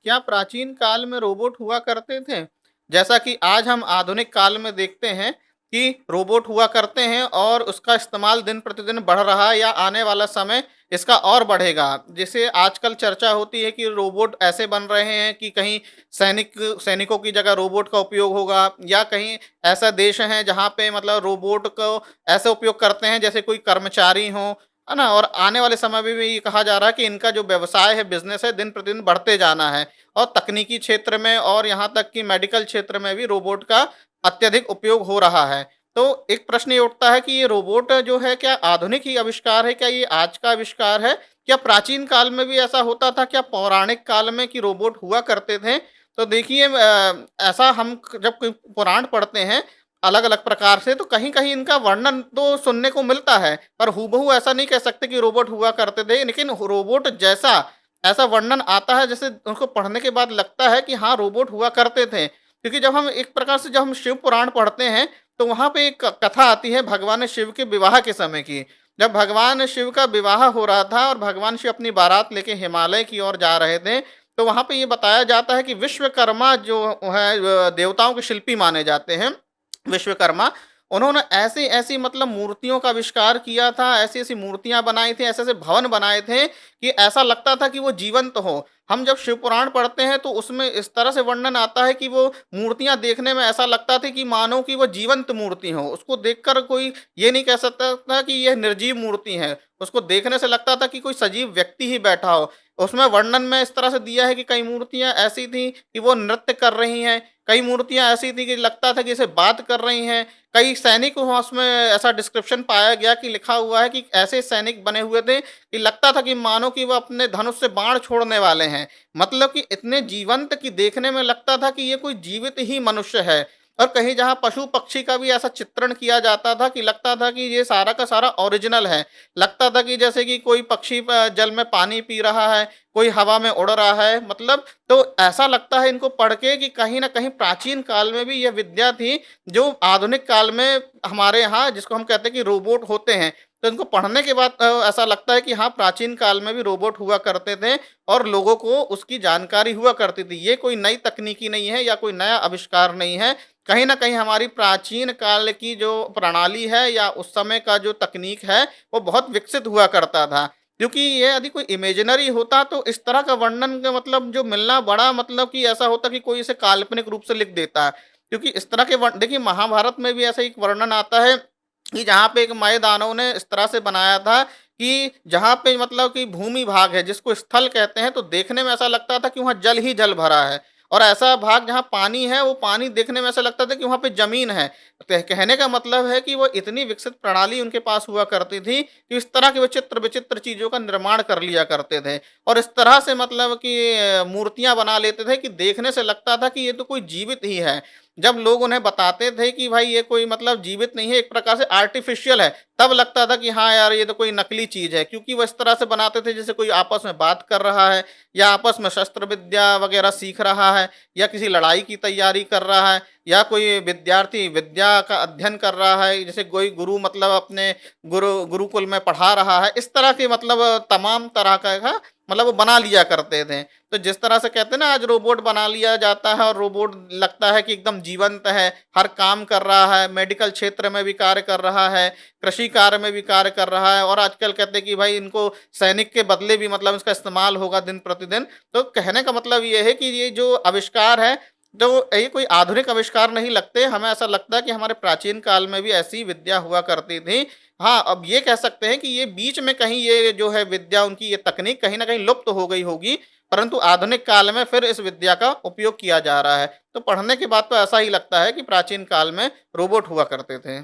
क्या प्राचीन काल में रोबोट हुआ करते थे? जैसा कि आज हम आधुनिक काल में देखते हैं कि रोबोट हुआ करते हैं और उसका इस्तेमाल दिन-प्रतिदिन बढ़ रहा है या आने वाला समय इसका और बढ़ेगा। जैसे आजकल चर्चा होती है कि रोबोट ऐसे बन रहे हैं कि कहीं सैनिकों की जगह रोबोट का उपयोग होगा या कहीं ऐसा देश है जहाँ पे मतलब रोबोट को ऐसे उपयोग करते हैं जैसे कोई कर्मचारी हो, है ना? और आने वाले समय में भी ये कहा जा रहा है कि इनका जो व्यवसाय है, बिज़नेस है, दिन-प्रतिदिन बढ़ते जाना है और तकनीकी क्षेत्र में और यहाँ तक कि मेडिकल क्षेत्र में भी रोबोट का अत्यधिक उपयोग हो रहा है। तो एक प्रश्न ये उठता है कि ये रोबोट जो है क्या आधुनिक ही आविष्कार है? क्या ये आज का आविष्कार है? क्या प्राचीन काल में भी ऐसा होता था? क्या पौराणिक काल में कि रोबोट हुआ करते थे? तो देखिए ऐसा हम जब कोई पुराण पढ़ते हैं अलग-अलग प्रकार से तो कहीं-कहीं इनका वर्णन तो सुनने को मिलता है, पर हूबहू ऐसा नहीं कह सकते कि रोबोट हुआ करते थे। लेकिन रोबोट जैसा ऐसा वर्णन आता है जैसे उनको पढ़ने के बाद लगता है कि हाँ, रोबोट हुआ करते थे। क्योंकि जब हम एक प्रकार से जब हम शिव पुराण पढ़ते हैं, तो वहाँ पे एक कथा आती है भगवान शिव के विवाह के समय की। जब भगवान शिव का विवाह हो रहा था और भगवान शिव अपनी बारात लेके हिमालय की ओर जा रहे थे, तो वहाँ पे ये बताया जाता है कि विश्वकर्मा जो है देवताओं के शिल्पी माने जाते हैं। विश्वकर्मा, उन्होंने ऐसी-ऐसी मतलब मूर्तियों का आविष्कार किया था, ऐसी-ऐसी मूर्तियाँ बनाई थी, ऐसे-ऐसे भवन बनाए थे कि ऐसा लगता था कि वो जीवंत हो। हम जब शिव पुराण पढ़ते हैं तो उसमें इस तरह से वर्णन आता है कि वो मूर्तियाँ देखने में ऐसा लगता था कि मानो कि वो जीवंत मूर्ति हो। उसको देखकर कोई ये नहीं कह सकता था कि यह निर्जीव मूर्ति है। उसको देखने से लगता था कि कोई सजीव व्यक्ति ही बैठा हो। उसमें वर्णन में इस तरह से दिया है कि कई मूर्तियाँ ऐसी थी कि वो नृत्य कर रही हैं, कई मूर्तियाँ ऐसी थी कि लगता था कि जैसे बात कर रही हैं, कई सैनिक वहाँ उसमें ऐसा डिस्क्रिप्शन पाया गया कि लिखा हुआ है कि ऐसे सैनिक बने हुए थे कि लगता था कि मानो कि वो अपने धनुष से बाण छोड़ने वाले हैं। मतलब कि इतने जीवंत कि देखने में लगता था कि ये कोई जीवित ही मनुष्य है। और कहीं जहाँ पशु-पक्षी का भी ऐसा चित्रण किया जाता था कि लगता था कि ये सारा का सारा ओरिजिनल है। लगता था कि जैसे कि कोई पक्षी जल में पानी पी रहा है, कोई हवा में उड़ रहा है, मतलब तो ऐसा लगता है इनको पढ़ के कि कहीं न कहीं प्राचीन काल में भी यह विद्या थी, जो आधुनिक काल में हमारे यहाँ जिसको हम कहते हैं कि रोबोट होते हैं। तो इनको पढ़ने के बाद ऐसा लगता है कि हाँ, प्राचीन काल में भी रोबोट हुआ करते थे और लोगों को उसकी जानकारी हुआ करती थी। ये कोई नई तकनीकी नहीं है या कोई नया आविष्कार नहीं है। कहीं न कहीं हमारी प्राचीन काल की जो प्रणाली है या उस समय का जो तकनीक है, वो बहुत विकसित हुआ करता था। क्योंकि ये यदि कोई इमेजिनरी होता तो इस तरह का वर्णन का मतलब जो मिलना बड़ा मतलब कि ऐसा होता कि कोई इसे काल्पनिक रूप से लिख देता है। क्योंकि इस तरह के देखिए महाभारत में भी ऐसा एक वर्णन आता है कि जहाँ पे एक मय दानव ने इस तरह से बनाया था कि जहाँ पे मतलब कि भूमि भाग है जिसको स्थल कहते हैं तो देखने में ऐसा लगता था कि वहाँ जल ही जल भरा है और ऐसा भाग जहाँ पानी है वो पानी देखने में ऐसा लगता था कि वहाँ पे जमीन है। कहने का मतलब है कि वो इतनी विकसित प्रणाली उनके पास हुआ करती थी कि इस तरह के वो चित्र विचित्र चीज़ों का निर्माण कर लिया करते थे और इस तरह से मतलब कि मूर्तियाँ बना लेते थे कि देखने से लगता था कि ये तो कोई जीवित ही है। जब लोग उन्हें बताते थे कि भाई ये कोई मतलब जीवित नहीं है, एक प्रकार से आर्टिफ़िशियल है, तब लगता था कि हाँ यार, ये तो कोई नकली चीज़ है। क्योंकि वो इस तरह से बनाते थे जैसे कोई आपस में बात कर रहा है या आपस में शस्त्र विद्या वगैरह सीख रहा है या किसी लड़ाई की तैयारी कर रहा है या कोई विद्यार्थी विद्या का अध्ययन कर रहा है, जैसे कोई गुरु मतलब अपने गुरुकुल में पढ़ा रहा है। इस तरह के मतलब तमाम तरह का मतलब वो बना लिया करते थे। तो जिस तरह से कहते हैं ना आज रोबोट बना लिया जाता है और रोबोट लगता है कि एकदम जीवंत है, हर काम कर रहा है, मेडिकल क्षेत्र में भी कार्य कर रहा है, कृषि कार्य में भी कार्य कर रहा है और आजकल कहते हैं कि भाई इनको सैनिक के बदले भी मतलब इसका इस्तेमाल होगा दिन-प्रतिदिन। तो कहने का मतलब ये है कि ये जो आविष्कार है, तो ये कोई आधुनिक आविष्कार नहीं लगते, हमें ऐसा लगता है कि हमारे प्राचीन काल में भी ऐसी विद्या हुआ करती थी। हाँ, अब ये कह सकते हैं कि ये बीच में कहीं ये जो है विद्या उनकी ये तकनीक कहीं न कहीं लुप्त हो गई होगी, परंतु आधुनिक काल में फिर इस विद्या का उपयोग किया जा रहा है। तो पढ़ने के बाद तो ऐसा ही लगता है कि प्राचीन काल में रोबोट हुआ करते थे।